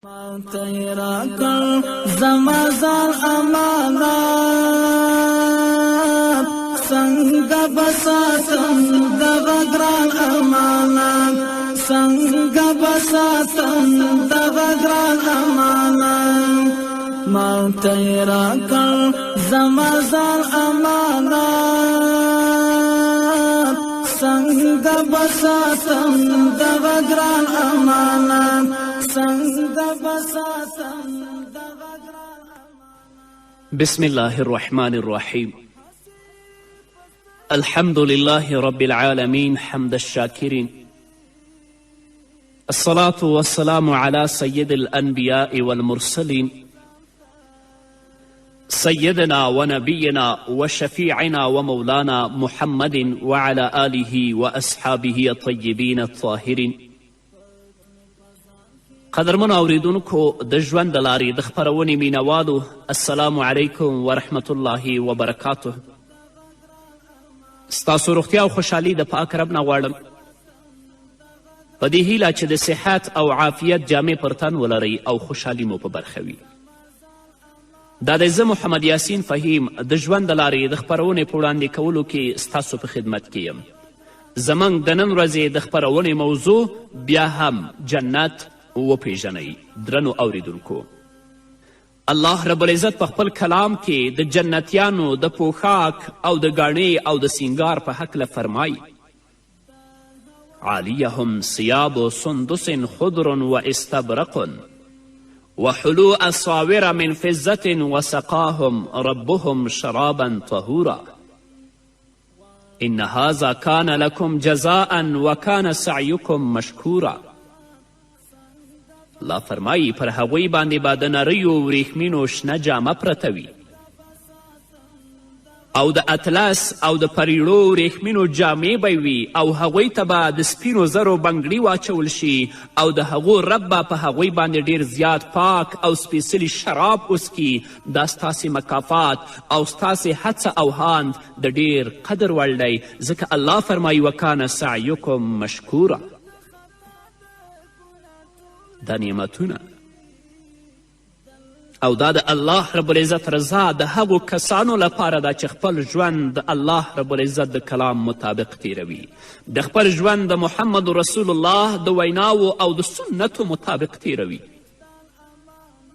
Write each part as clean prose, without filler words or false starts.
تیرا کر زمازان امانات سنگ بساتم دغگران امانات سنگ بساتم دغگران امانات ما تیرا کر زمازان امانات سنگ بساتم دغگران امانات بسم الله الرحمن الرحيم الحمد لله رب العالمين حمد الشاكرين الصلاة والسلام على سيد الأنبياء والمرسلين سيدنا ونبينا وشفيعنا ومولانا محمد وعلى آله وأصحابه الطيبين الطاهرين. قدرمنو اوریدونکو د ژوند د لارې د خپرونې مینوالو السلام علیکم ورحمت الله وبرکاته. ستاسو روغتیا او خوشحالي د پاک رب نه غواړم په دې هیله چې د صحت او عافیت جامې پر تن ولرئ او خوشحالي مو په برخه وي. دا دی زه محمد یاسین فهیم د ژوند د لارې د خپرونې په وړاندې کولو کې ستاسو په خدمت کې یم. زموږ د نن ورځې د خپرونې موضوع بیا هم جنت وپیژنئ. درنو اوریدونکو، الله رب العزت په خپل کلام کې د جنتیانو د پوښاک او د ګاڼې او د سینګار په هکله فرمایي: عالیهم ثیاب سندس خضر و استبرق وحلو اساور من فضة وسقاهم ربهم شرابا طهورا ان هذا كان لكم جزاء وكان سعيكم مشكورا. الله فرمایی پر هغوی باندې به د نریو وریښمینو شنه جامه پرته وي او د اطلس او د پریړو وریښمینو جامې به وي او هغوی ته به د سپینو زرو بنګړي واچول شي او د هغو رب به په هغوی باندې ډیر زیات پاک او سپیڅلي شراب وڅکي. دا ستاسې مکافات او ستاسې هڅه او هاند د ډیر قدر وړ دی، ځکه الله فرمایی وکانه سعیکم مشکوره. دا نعمتونه او دا د الله رب العزت رضا د هغو کسانو لپاره ده چې خپل ژوند د الله رب العزت د کلام مطابق تیروي، د خپل ژوند د محمد رسول الله د ویناو او د سنتو مطابق تیروي.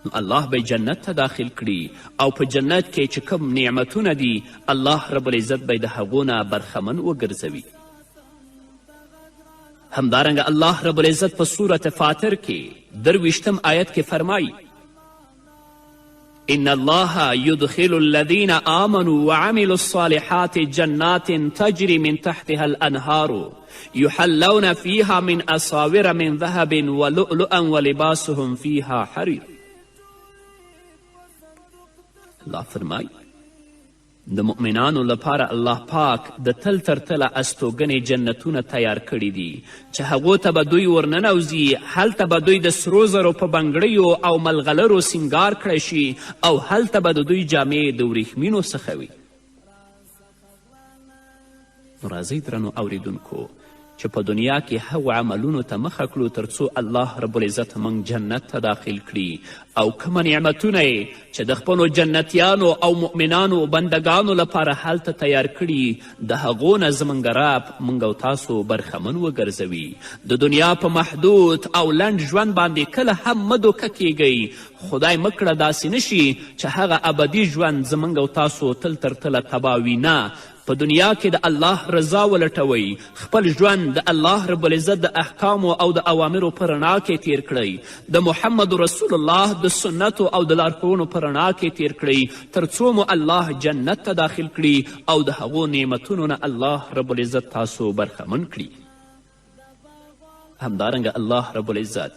نو الله به جنت ته داخل کړي او په جنت کې چې کوم نعمتونه دي الله رب العزت به د هغو نه برخمن وګرځوي. همدارنګه الله رب العزت په سورت فاطر کې 23 آیت کې فرمایي: ان الله يدخل الذين آمنوا وعملوا الصالحات جنات تجري من تحتها الأنهار يحلون فيها من أساور من ذهب ولؤلؤا ولباسهم فيها حرير. الله فرمایي د مؤمنانو لپاره الله پاک د تل تر تله استوګنې جنتونه تیار کړي دي چې هغو ته به دوی ورننوځي، هلته به دوی د سرو زرو په بنګړیو او ملغلرو سینګار کړی شي او هلته به د دوی جامې د وریښمینو څخه وي. نو راځئ درنو اوریدونکو چې په دنیا کې هغو عملونو ته مخه کړو تر څو الله رب العزت موږ جنت ته داخل کړي او کومه نعمتونه چې د خپلو جنتیانو او مؤمنانو بندگانو لپاره هلته تیار کړي د هغو نه زموږ رب موږ او تاسو برخمن وګرځوي. د دنیا په محدود او لنډ ژوند باندې کله هم مه دوکه کیږئ. خدای مکړه داسې نشي چې هغه ابدي ژوند زموږ او تاسو تل تر تله تباه وي. نه، په دنیا کې د الله رضا ولټوئ، خپل ژوند د الله رب العزت د احکامو او د اوامرو په رڼا کې تیر کړئ، د محمد رسول الله د سنتو او د لارښوونو په رڼا کې تیر کړئ تر څو مو الله جنت ته داخل کړي او د هغو نعمتونو نه الله رب العزت تاسو برخمن کړي. همدارنګه الله رب العزت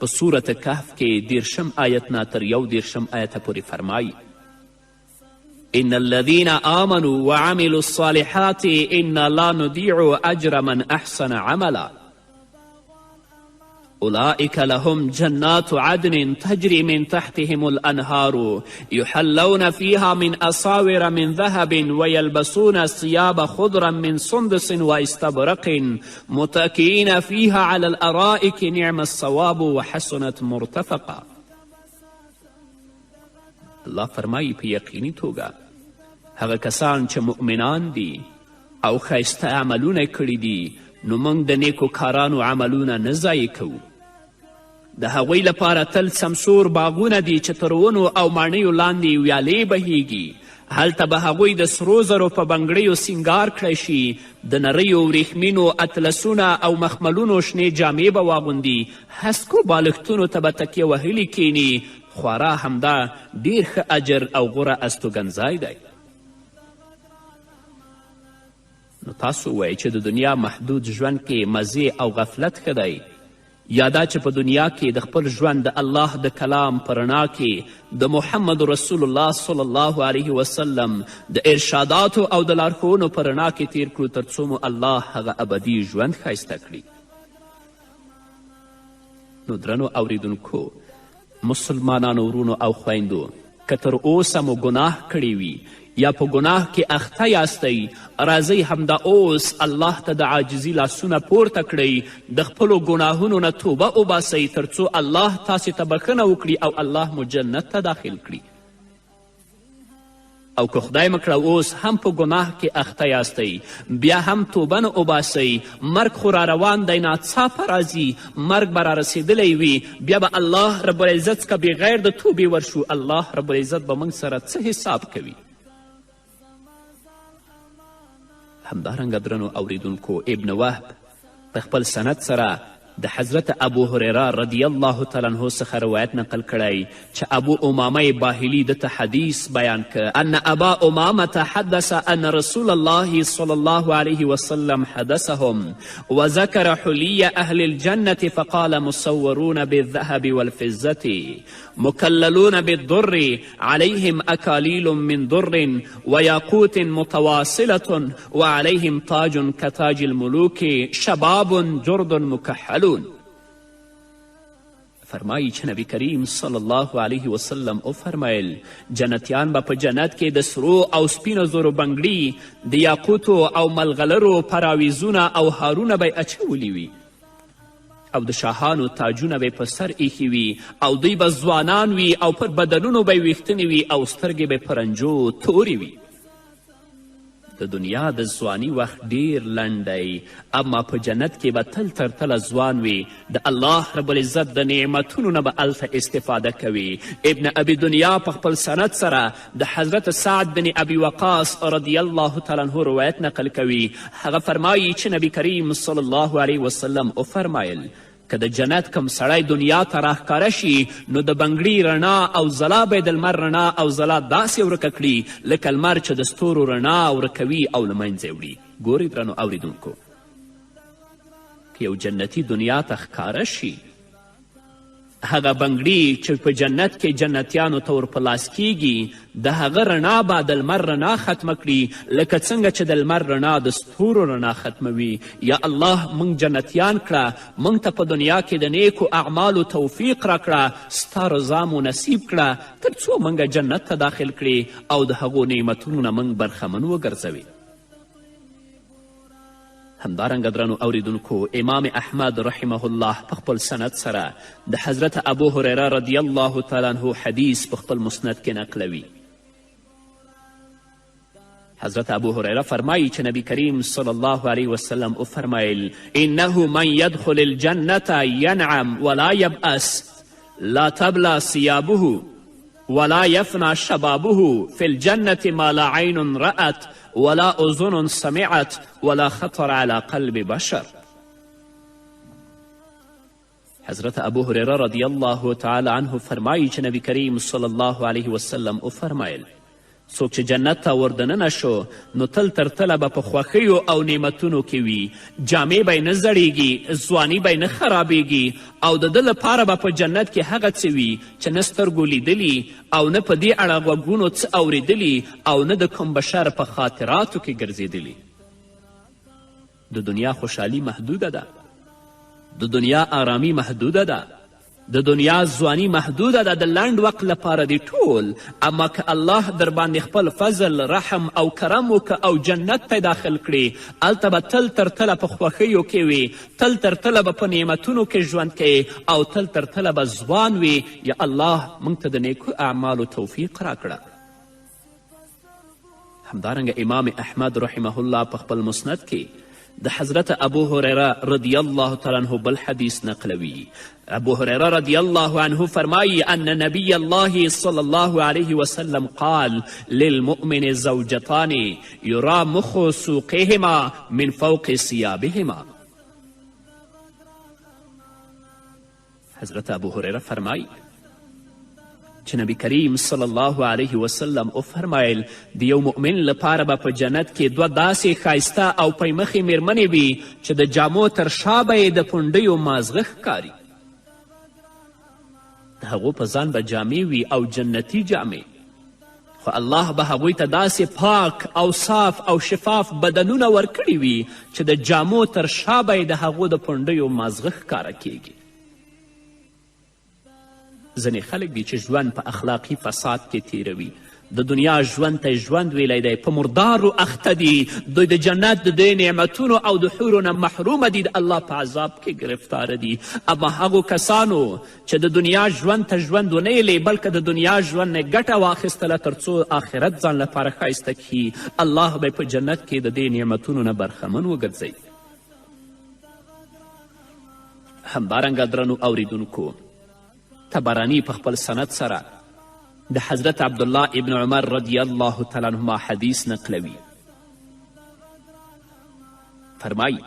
په سورت کهف کې 30 آیت نه تر 31 آیته پورې فرمایي: ان الذين آمنوا وعملوا الصالحات إنا لا نضيع أجر من أحسن عملا أولئك لهم جنات عدن تجري من تحتهم الأنهار يحلون فيها من أساور من ذهب ويلبسون ثياب خضرا من سندس واستبرق متكئين فيها على الأرائك نعم الثواب وحسنت مرتفقا. الله فرمایي په یقیني توګه هغه کسان چې مؤمنان دي او ښایسته عملونه کړي دي نو موږ د نیکو کارانو عملونه نه ضایع کوو. د هغوی لپاره تل سمسور باغونه دي چې تر ونو او ماڼیو لاندې ویالې بهیږي. هلته به هغوی د سرو زرو په بنګړیو سینګار کړی شي، د نریو وریښمینو اطلسونه او مخملونو شنې جامې به واغوندي، هسکو بالښتونو ته به تکیه وهلي کینی. خورا همدا ډیر ښه اجر او غوره استوګنځای دی. نو تاسو وایئ چې د دنیا محدود ژوند کې مزې او غفلت ښه دی، یا دا چې په دنیا کې د خپل ژوند د الله د کلام په رڼا کې د محمد رسول الله صلی الله علیه وسلم د ارشاداتو او د لارښوونو په رڼا کې تیر کړو تر څو مو الله هغه ابدي ژوند ښایسته کړي. نو درنو اوریدونکو، مسلمانانو ورونو او خویندو، که تر اوسه مو ګناه کړی وي یا په ګناه کې اخته یاستئ، راځئ همدا اوس الله ته د عاجزي لاسونه پورته کړئ، د خپلو ګناهونو نه توبه وباسئ تر څو الله تاسې ته بښنه وکړي او الله مو جنت ته داخل کړي. او که خدای مکړه اوس هم په ګناه کې اخته یاستئ، بیا هم توبه نه وباسئ، مرګ خو را روان دی، ناڅاپه راځي، مرګ به را رسېدلی وي، بیا به الله رب العزت څخه بغیر د توبې ورشو، الله رب العزت به موږ سره څه حساب کوي؟ همدارنګه درنو اوریدونکو، ابن وهب په خپل سند سره د حضرت ابو هریره رضی الله تعالی عنه څخه روایت نقل کړی چې ابو امامه باهلي دته حدیث بیان که ان ابا امامه حدث ان رسول الله صلی الله علیه وسلم حدثهم وذكر حلي اهل الجنة فقال مصورون بالذهب والفضة مكللون بالضر عليهم أكاليل من ضر وياقوت متواصلة وعليهم تاج كتاج الملوك شباب جرد مكحلون. فرمایی چې نبی کریم صلی الله علیه وسلم وفرمیل جنتیان به په جنت کې د سرو او سپینو زرو بنګړي، د یاقوتو او ملغلرو پراویزونه او هارونه به اچولی وي او د شاهانو تاجونه به په سر ایښي وي او دوی به ځوانان وي او پر بدنونو به ویښتنې وي او سترګې به په رنجو تورې وي. د دنیا د ځواني وخت ډیر لنډ دی، اما په جنت کې به تل تر تله ځوان وي، د الله رب العزت د نعمتونو نه به هلته استفاده کوي. ابن ابي دنیا په خپل سند سره د حضرت سعد بن ابي وقاص رضی الله تعالی عنه روایت نقل کوي. هغه فرمایي چې نبی کریم صلی الله علیه وسلم وفرمایل که د جنت کم سړی دنیا ته راښکاره شي نو د بنګړي رڼا او ځلا به د لمر رڼا او ځلا داسې ورکه کړي لکه لمر چې د ستورو رڼا ورکوي او له منځه وړي. ګورئ درنو اوریدونکو، که یو جنتي دنیا ته ښکاره شي، هغه بنګړي چې په جنت کې جنتیانو ته ور په لاس کیږي د هغه رڼا به د لمر رڼا ختمه کړي لکه څنګه چې د لمر رڼا د ستورو رڼا ختموي. یا الله موږ جنتیان کړه، موږ ته په دنیا کې د نیکو اعمالو توفیق راکړه، ستا رضا مو نصیب کړه تر څو موږ جنت ته داخل کړي او د هغو نعمتونو نه موږ برخمن وګرځوي. همدارنګه درنو اوریدونکو، امام احمد رحمه الله په خپل سند سره د حضرت ابو هریره رضی الله تعالی عنه حدیث په خپل مسند کې نقلوي. حضرت ابو هریره فرمایی چې نبی کریم صلی الله علیه وسلم وفرمایل انه من يدخل الجنة ينعم ولا يبأس لا تبلى ثيابه ولا يفنى شبابه في الجنة ما لا عين رأت ولا اذن سمعت ولا خطر على قلب بشر. حضرت ابو هریره رضی الله تعالی عنه فرمایی چې نبی کریم صلی الله علیه وسلم وفرمایل څوک چې جنت ته وردننه شو نو تل تر تله به په خوښیو او نعمتونو کې وي، جامې به یې نه زړیږي، ځواني به یې نه خرابیږي او د ده لپاره به په جنت کې هغه څه وي چې نه سترګو لیدلي او نه په دې اړه غوږونو څه اورېدلي او نه د کوم بشر په خاطراتو کې ګرځېدلي. د دنیا خوشحالي محدوده ده، د دنیا آرامی محدوده ده، د دنیا ځواني محدوده ده، د لنډ وقت لپاره دی ټول. اما که الله در باندې خپل فضل، رحم او کرم وکړه او جنت ته داخل کړي، هلته به تل تر تله په خوښیو کې وي، تل تر تله به په نعمتونو کې ژوند کوي او تل تر تله به ځوان وي. یا الله موږ ته د نیکو اعمالو توفیق راکړه. همدارنګه امام احمد رحمه الله په خپل مسند کې د حضرت ابو هریره رضی الله تعالی عنه بل حدیث نقلوي. ابو هریره رضی الله عنه فرمایی ان نبی الله صلی الله علیه وسلم قال للمؤمن زوجتان یرا مخ سوقهما من فوق ثيابهما. حضرت ابو هریره فرمایی چې نبی کریم صلی الله علیه وسلم وفرمایل د یو مؤمن لپاره به په جنت کې دوه داسې ښایسته او پیمخې میرمنې وي چې د جامو تر شا به یې د پونډیو مازغه ښکاري. د هغو په ځان به جامې وي او جنتي جامې، خو الله به هغوی ته داسې پاک او صاف او شفاف بدنونه ورکړي وي چې د جامو تر شا به یې د هغو د پونډیو مازغه ښکاره کیږي. ځینې خلک دي چې ژوند په اخلاقي فساد کې تیروي، د دنیا ژوند ته ژوند ویلی دی، په مردارو اخته دي، دوی د جنت د دې نعمتونو او د حورو نه محرومه دي، د الله په عذاب کې گرفتاره دي. اما هغو کسانو چې د دنیا ژوند ته ژوند ونه یلی بلکې د دنیا ژوند نه ګټه واخیستله تر څو آخرت ځان لپاره ښایسته کړي، الله به په جنت کې د دې نعمتونو نه برخمن وګرځوي. همدارنګه درنو اوریدونکو، تبرانی په خپل سند سره د حضرت عبدالله ابن عمر رضی الله تعالی عنهما حدیث نقلوي. فرمایی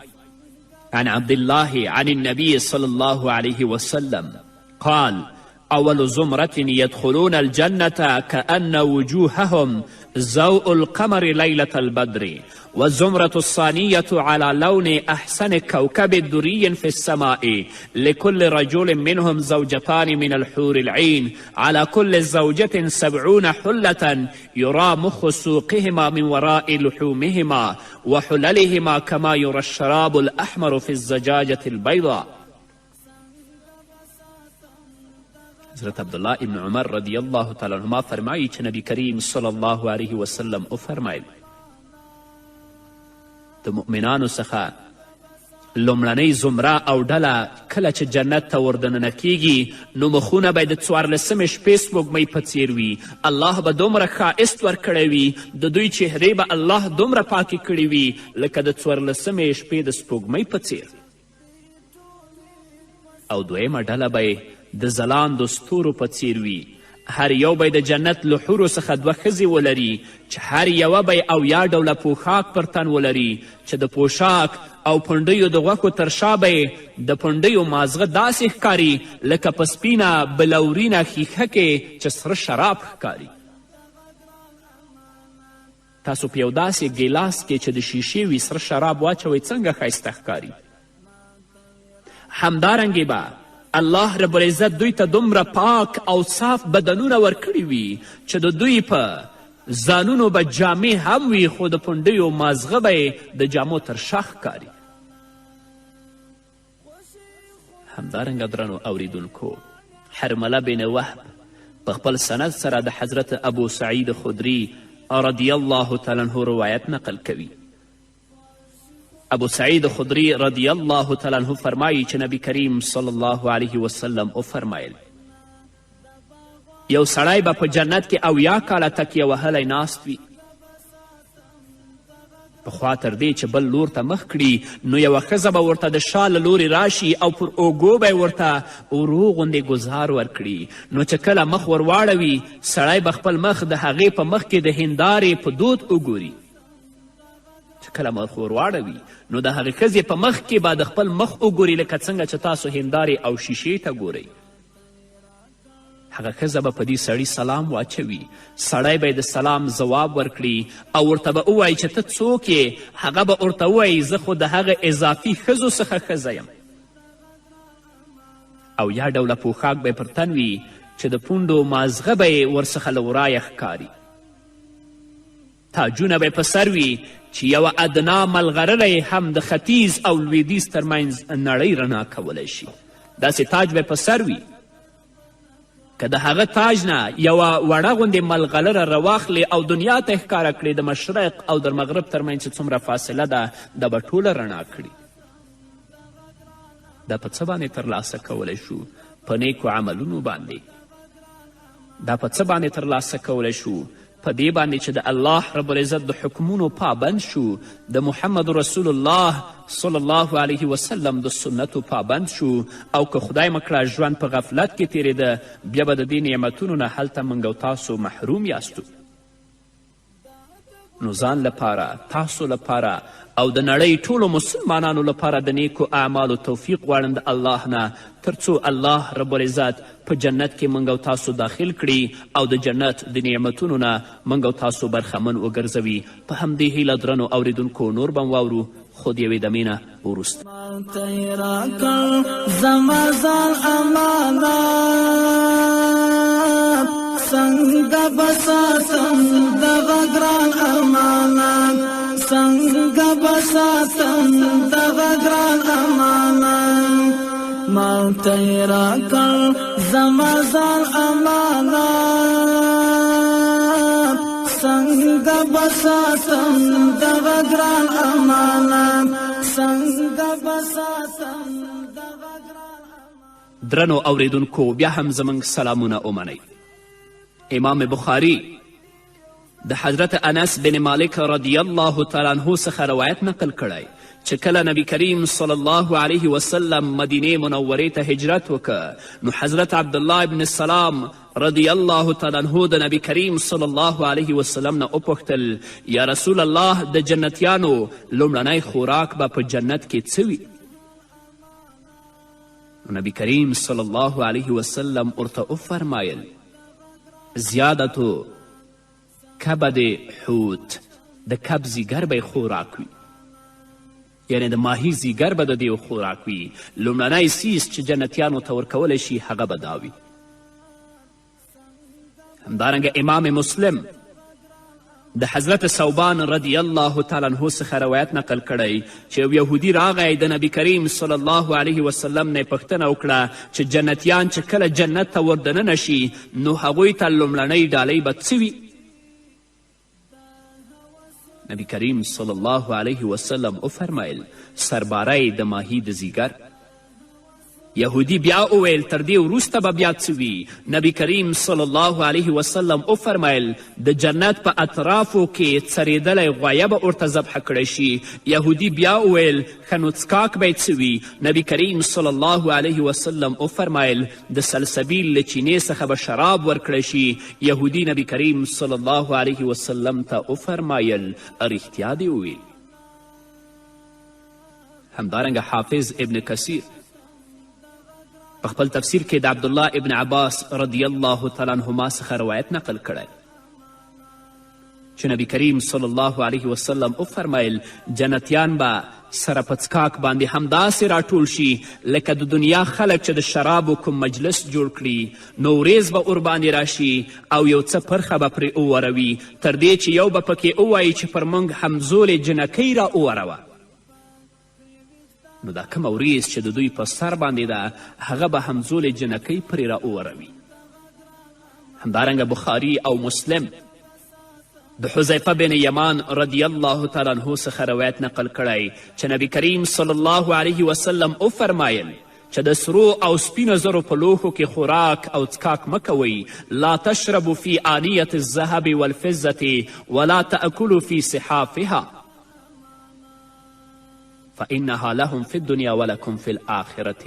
عن عبد الله عن النبي صلى الله عليه وسلم قال اول زمرة يدخلون الجنة كأن وجوههم ضوء القمر ليلة البدر والزمرة الثانية على لون أحسن كوكب دري في السماء لكل رجل منهم زوجتان من الحور العين على كل زوجة 70 حلة يرى مخ سوقهما من وراء لحومهما وحللهما كما يرى الشراب الأحمر في الزجاجة البيضاء. حضرت عبدالله ابن عمر رضی الله تعالی عنهما فرمایی چې نبی کریم صلی الله علیه وسلم وفرمایل د مؤمنانو څخه لومړنۍ زمره او ډله کله چې جنت ته وردننه کیږي نو مخونه به د 14مې شپې سپوږمۍ په څیر وي. الله به دومره ښایست ورکړی وي، د دوی چهرې به الله دومره پاکې کړي وي لکه د 14مې شپې د سپوږمۍ په څیر. او دویمه ډله به د ځلانده ستورو په څیر وي، هر یو به د جنت له حورو څخه 2 ښځې ولري چې هر یوه به 80 ډوله پوښاک پر تن ولري چې د پوشاک او پنډیو د غوښو تر شا به د پنډیو مازغه داسې ښکاري لکه په سپینه بلورینه ښیښه کې چې سره شراب ښکاري. تاسو په یو داسې ګیلاس کې چې د شیشې وي سره شراب واچوئ څنګه ښایسته ښکاري. همدارنګې به الله رب العزت دوی ته دومره پاک او صاف بدنونه ورکړي وي چې د دوی په ځانونو به جامې هم وي خو د پنډیو مازغه به د جامو تر شا ښکاري. همدارنګه درنو اوریدونکو، حرمله بن وهب په خپل سند سره د حضرت ابو سعید خدری رضی الله تعالی عنه روایت نقل کوي. ابو سعید خدری رضی الله تعالی عنه فرمایی چې نبی کریم صلی الله علیه وسلم وفرمایل یو سړی به په جنت کې 80 کاله تکیه وهلی ناست وي، پخوا تر دې چې بل لور ته مخ کړي نو یوه ښځه به ورته د شا له لورې راشي او پر اوږو به یې ورته ورو غوندې ګزار ورکړي، نو چې کله مخ ور واړوي سړی به خپل مخ د هغې په مخ کې د هندارې په دود وګوري. چې کله مخ ور واړوي نو د هغې ښځې په مخ کې به د خپل مخ وګوري لکه څنګه چې تاسو هندارې او شیشې ته ګورئ. هغه ښځه به په دې سړي سلام واچوي، سړی به د سلام ځواب ورکړي او ورته به ووایي چې ته څوک یې؟ هغه به ورته ووایي زه خو د هغه اضافي ښځو څخه ښځه یم. او یا ډوله پوښاک به یې پر تن وي چې د پونډو مازغه به یې ورڅخه له ورایه ښکاري. تاجونه به په سر وي چې یوه ادنا ملغرلی هم د ختیځ او لویدیځ ترمنځ نړۍ رڼا کولی شي. داسې تاج به په سر وي که د هغه تاج نه یوه وړه غوندې ملغلره راواخلې او دنیا ته ښکاره کړې د مشرق او د مغرب ترمنځ چې څومره فاصله ده دا به ټوله رڼا کړي. دا په څه باندې ترلاسه کولی شو؟ په نیکو عملونو باندې. دا په څه باندې ترلاسه کولی شو؟ په دې باندې چې د الله رب العزت د حکمونو پابند شو، د محمد رسول الله صلی الله علیه وسلم د سنتو پابند شو، او که خدای مکړه ژوند په غفلت کې تیرېده بیا به د دې نعمتونو نه هلته موږ او تاسو محروم یاستو. نو ځان لپاره، تاسو لپاره او د نړۍ ټولو مسلمانانو لپاره د نیکو اعمالو توفیق غواړم د الله نه، تر څو الله رب العزت په جنت کې موږ او تاسو داخل کړي او د جنت د نعمتونو نه موږ او تاسو برخمن وګرځوي. په همدې هیله درنو اوریدونکو نور به واورو خو د یوې دمې نه وروسته. زما ځان امانت څنګه به ساتم دغه ګران امانت، څنګه به ساتم دغه ګران امانت. ما ته یې راکړ زما ځان امانت څنګه به ساتم دغه ګران امانت، څنګه به ساتم دغه ګران امانت. درنو اوریدونکو بیا هم زموږ سلامونه ومنئ. امام بخاري د حضرت انس بن مالک رضی الله تعالی عنه څخه روایت نقل کړی چې کله نبی کریم صلی الله علیه وسلم مدینې منورې ته هجرت وکړ، نو حضرت عبدالله ابن سلام رضی الله تعالی عنه د نبی کریم صلی الله علیه وسلم نه وپوښتل یا رسول الله د جنتیانو لومړنی خوراک به په جنت کې څه وي؟ نو نبی کریم صلی الله علیه وسلم ورته وفرمایل زیادتو کبد حوت، د کب زیګر به خوراک وي، یعنی د ماهی زیګر به د دې خوراک وي. لومړنی سیز چې جنتیانو ته ورکولی شي هغه به دا وي. همدارنګه امام مسلم د حضرت ثوبان رضی الله تعالی عنه څخه روایت نقل کړی چې یو یهودي راغی د نبی کریم صلی الله علیه وسلم نه یې پوښتنه وکړه چې جنتیان چې کله جنت ته وردننه شي نو هغوی ته لومړنۍ ډالۍ به څه وي؟ نبی کریم صلی الله علیه وسلم وفرمایل سرباری د ماهی د زیګر. یهودی بیا وویل تر دې وروسته به بیا څه وي؟ نبی کریم صلی الله علیه وسلم وفرمایل د جنت په اطرافو کې څریدلی غویه به ورته ذبحه کړی شي. یهودی بیا وویل ښه نو څکاک به یې څه وي؟ نبی کریم صلی الله علیه وسلم وفرمایل د سلسبیل له چینې څخه به شراب ورکړی شي. یهودی نبی کریم صلی الله علیه وسلم ته وفرمایل رښتیا دې وویل. همدارنګه حافظ ابن کثیر په خپل تفسیر کې د عبدالله ابن عباس رضی الله تعالی عنهما څخه روایت نقل کړی چې نبی کریم صلی الله علیه وسلم وفرمایل جنتیان به سره په څکاک باندې همداسې راټول شي لکه د دنیا خلک چې د شرابو کوم مجلس جوړ کړي، نو وریځ به ورباندې راشي او یو څه پرخه به پرې ووروي تر دې چې یو به پکې ووایي چې پر موږ همزولې جنکۍ را ووروه. نو دا کومه وریځ چې د دوی په سر باندې ده هغه به همزولې جنکۍ پرې را ووروي. همدارنګه بخاري او مسلم د حذیفه بن یمان رضی الله تعالی عنه څخه روایت نقل کړی چې نبی کریم صلی الله علیه وسلم وفرمایل چې د سرو او سپینو زرو په لوښو کې خوراک او څکاک مه کوئ. لا تشربوا فی آنیة الذهب والفضة ولا تأکلوا فی صحافها فإنها لهم فی الدنیا ولکم فی الآخرة.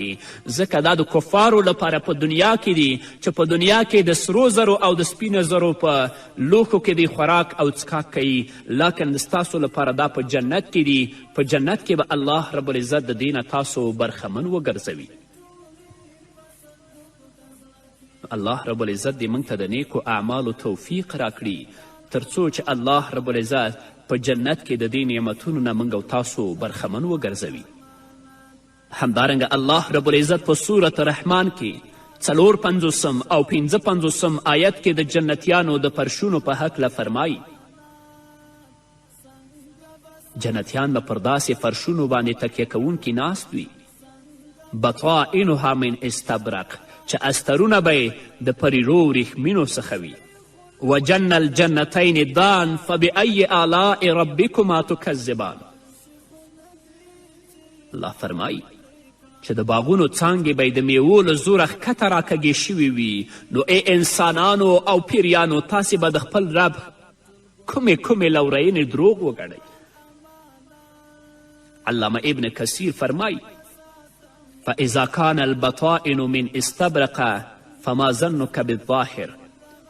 ځکه دا د کفارو لپاره په دنیا کې دي چې په دنیا کې د سرو زرو او د سپینو زرو په لوښو کې دی خوراک او څکاک کوي، لکن ستاسو لپاره دا په جنت کې دي. په جنت کې به الله رب العزت د دې نه تاسو برخمن وګرځوي. الله رب العزت دې موږ ته د نیکو اعمالو توفیق راکړي تر څو چې الله رب العزت په جنت کې د دې نعمتونو نه موږ او تاسو برخمن وګرځوي. همدارنګه الله رب العزت په سورت رحمان کې 54 او 55 آیت کې د جنتیانو د فرشونو په هکله فرمایي جنتیان به پر داسې فرشونو باندې تکیه کوونکي ناست وي بطائنها من استبرق چې استرونه به یې د پریرو وریښمینو څخه وي وجن الجنتین دان فبأي آلاء ربکما تکذبان. الله فرمایي چې د باغونو څانګې به یې د میوو له زوره ښکته راکږې شوي وي. نو ای انسانانو او پیریانو تاسې به د خپل رب کومې لورینې دروغ وګڼئ. علامه ابن کثیر فرمایي فاذا كان البطائن من استبرقه فما ظنك بالظاهر.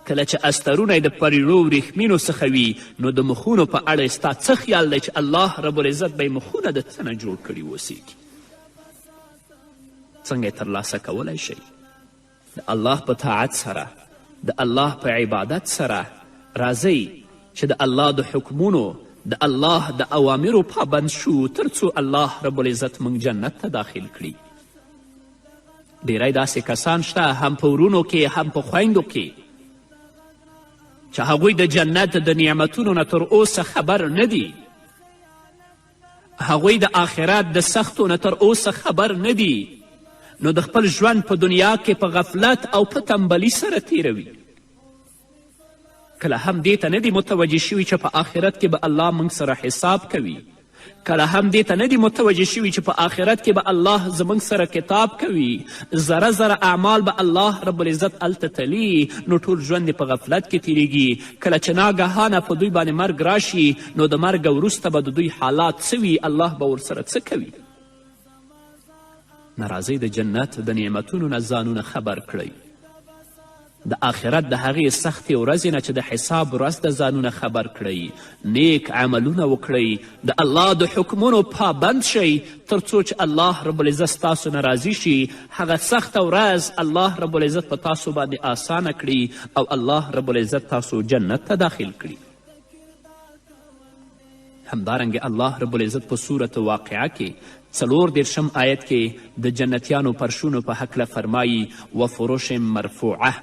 کله چې استرونه یې د پریړو وریښمینو څخه وي نو د مخونو په اړه ستا څه خیال دی چې الله رب العزت به یې مخونه د څه نه جوړ کړي اوسیږي. څنګه یې ترلاسه کولی شئ؟ د الله په طاعت سره، د الله په عبادت سره راځئ چې د الله د حکمونو، د الله د اوامرو پابند شو تر څو الله رب العزت موږ جنت ته داخل کړي. ډیری داسې کسان شته هم په ورونو کې هم په خویندو کې چې هغوی د جنت د نعمتونو نه تر اوسه خبر نه دي. هغوی د آخرت د سختو نه تر اوسه خبر نه دي. نو د خپل ژوند په دنیا کې په غفلت او په تنبلي سره تیروي. کله هم دې ته نه دي متوجه شوي چې په آخرت کې به الله موږ سره حساب کوي. کله هم دې ته نه دي متوجه شوي چې په آخرت کې به الله زموږ سره کتاب کوي. ذره ذره اعمال به الله رب العزت هلته تلي. نو ټول ژوند په غفلت کې تیریږي. کله چې ناګهانه په دوی باندې مرګ راشي نو د مرګ وروسته به د دوی حالات څه وي، الله به ورسره څه کوي. ناراضۍ د جنت د نعمتونو نه ځانونه خبر کړئ. د آخرت د هغې سختې ورځې نه چې د حساب ورځ د ځانونه خبر کړئ. نیک عملونه وکړئ. د الله د حکمونو پابند شئ تر څو چې الله رب العزت ستاسو نه راضي شي. هغه سخته ورځ الله رب العزت په تاسو باندې آسانه کړي او الله رب العزت تاسو جنت ته داخل کړي. همدارنګه الله رب العزت په صورت واقعه کې 34 آیت کې د جنتیانو پرشونو په هکله فرمایي وفروش مرفوعه.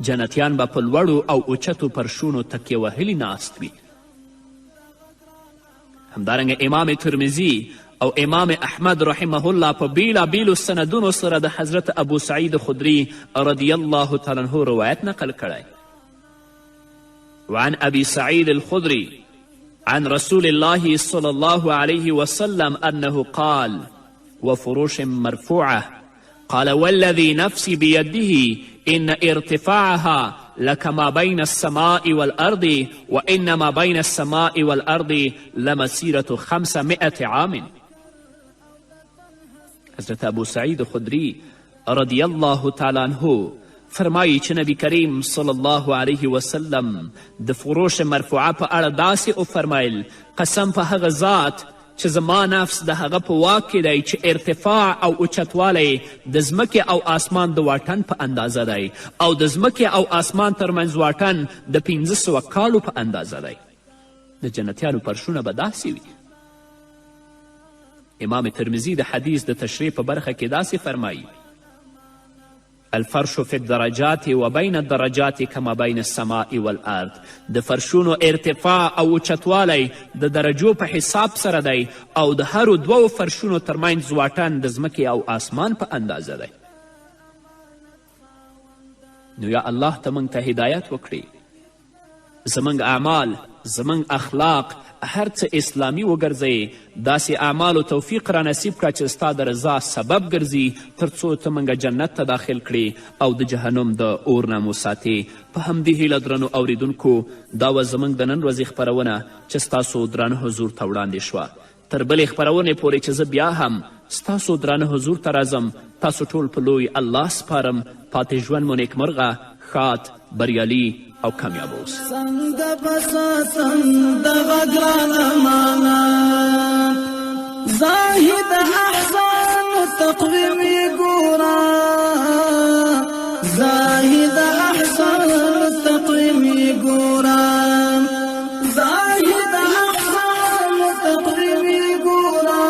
جنتیان به په لوړو او اوچتو پرشونو تکیه وهلي ناست وي. همدارنګه امام ترمذي او امام احمد رحمه الله په بیلابیلو سندونو سره د حضرت ابو سعید خدري رضی الله تعالی عنه روایت نقل کړی. وعن ابي سعيد الخدري عن رسول الله صلى الله عليه وسلم أنه قال وفروش مرفوعة قال والذي نفسي بيده إن ارتفاعها لكما بين السماء والأرض وإنما بين السماء والأرض لمسيرة 500 عام. حضرت ابو سعید خدری رضی الله تعالی عنه فرمایي چې نبی کریم صلی الله علیه وسلم د فروش مرفوعه په اړه داسې وفرمیل قسم په هغه ذات چې زما نفس د هغه په واک کې دی چې ارتفاع او اوچتوالی د ځمکې او آسمان د واټن په اندازه دی او د ځمکې او آسمان ترمنځ واټن د 500 کالو په اندازه دی. د جنتیانو پرشونه به داسې وي. امام ترمذي د حدیث د تشریح په برخه کې داسې فرمایي الفرش فی الدرجات و بین الدرجات کما بین السماء والارض. د فرشونو ارتفاع او اوچتوالی د درجو په حساب سره دی او د هرو دوو فرشونو ترمنځ واټن د ځمکې او آسمان په اندازه دی. نو یا الله ته موږ ته هدایت وکړي. زموږ اعمال، زموږ اخلاق هر څه اسلامي وګرځئ. داسې اعمالو توفیق را نصیب کړه چې ستا د رضا سبب ګرځي تر څو ته موږ جنت ته داخل کړي او د جهنم د اور نه مو ساتې. په همدې هیله درنو اوریدونکو دا وه زموږ د نن ورځې خپرونه چې ستاسو درانه حضور ته وړاندې شوه. تر بلې خپرونې پورې چې زه بیا هم ستاسو درانه حضور ته راځم تاسو ټول په لوی الله سپارم. پاتې ژوند مو نیکمرغه، ښاد، بریالي او کامیاب اوس. څنګه بساتم دغه ګران امانت زاهد احسان تقویم ګورا زاهد احسان تقویم ګورا زاهد احسان تقویم ګورا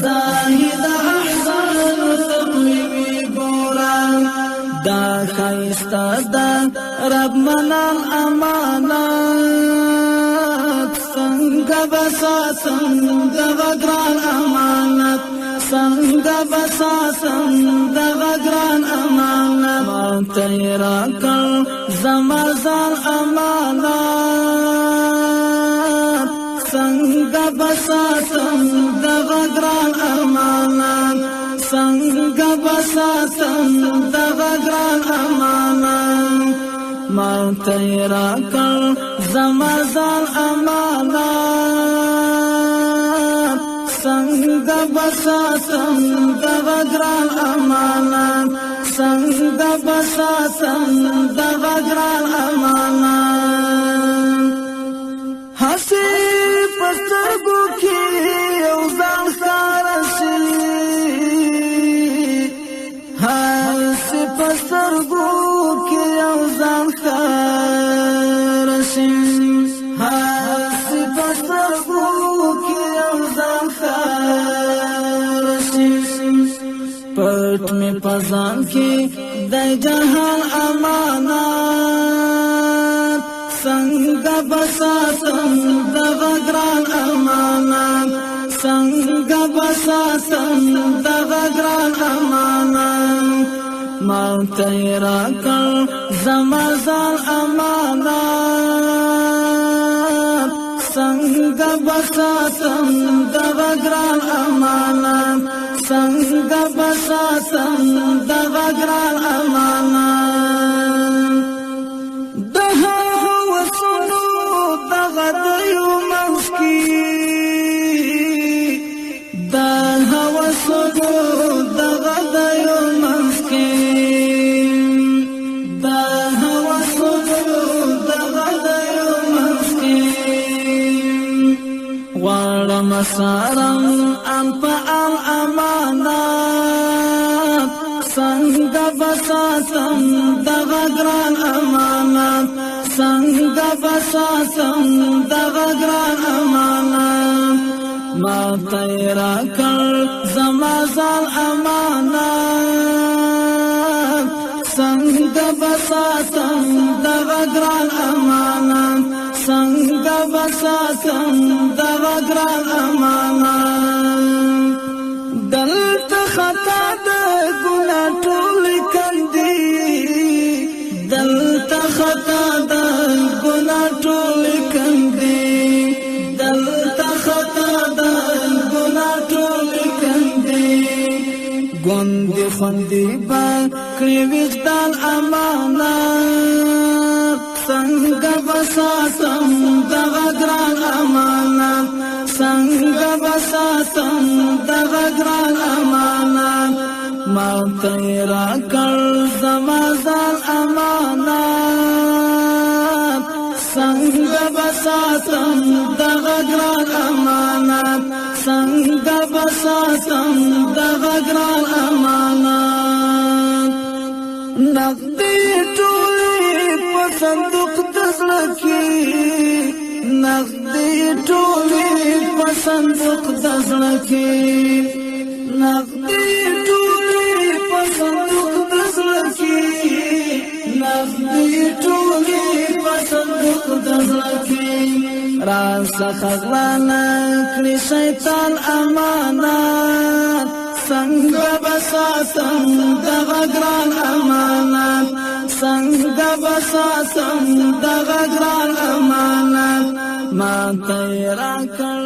زاهد احسان تقویم ګورا دا خیسته ده رب منال امانات څنګه بساتم دغه ګران امانت څنګه بساتم دغه ګران امانت ماته یې راکړ زما ځان امانت څنګه بساتم دغه ګران امانت څنګه بساتم دغه ګران امانت ماته یې راکړ زما ځان امانت څنګه بساتم دغه ګران امانت څنګه بساتم دغه ګران امانت هسې په سترګو کې یو ځان ښکاره شي هسې په سترګو کې یو ځان ښکاره شي هسې په سترګو کې یو ځان ښکاره شي پټ مې په ځان کې د جهان امانت څنګه بساتم دغه ګران امانت څنګه بساتم دغه ګران امانت ماته یې راکړ زما ځان امانت څنګه بساتم دغه ګران امانت څنګه بساتم دغه ګران امانت د هوسونو دغه دیو منځ کې د هوسونو دغه دیو منځ کې د هوسونو دغه دیو منځ کې غواړم سارم ان په امانت څنګه بساتم دغه ګران امانت څنګه بساتم دغه ګران امانت ماته یې راکړ زما ځان امانت څنګه بساتم دغه ګران امانت څنګه بساتم دغه ګران امانت دلته خطا د ګناه ټولې کندې دلته خطا د ګناه ټولې کندې دلته خطا د ګناه ټولې کندې ګوندې خوندې به کړې وجدان امانت څنګه بساتم دغه ګران امانت څنګه بساتم دغه ګران امانت ماته یې راکړ زما ځان امانت څنګه بساتم دغه ګران امانت څنګه بساتم دغه ګران امانت نغدې ټولې په صندوق د زړه کې نغدې ټولې په صندوق د زړه کې نغدې ټولې په صندوق د زړه کې نغدې ټولې په صندوق د زړه کې راڅخه غلا نه کړي شیطان امانت څنګه بساتم دغه ګران امانت څنګه بساتم دغه ګران امانت ماته یې راکړ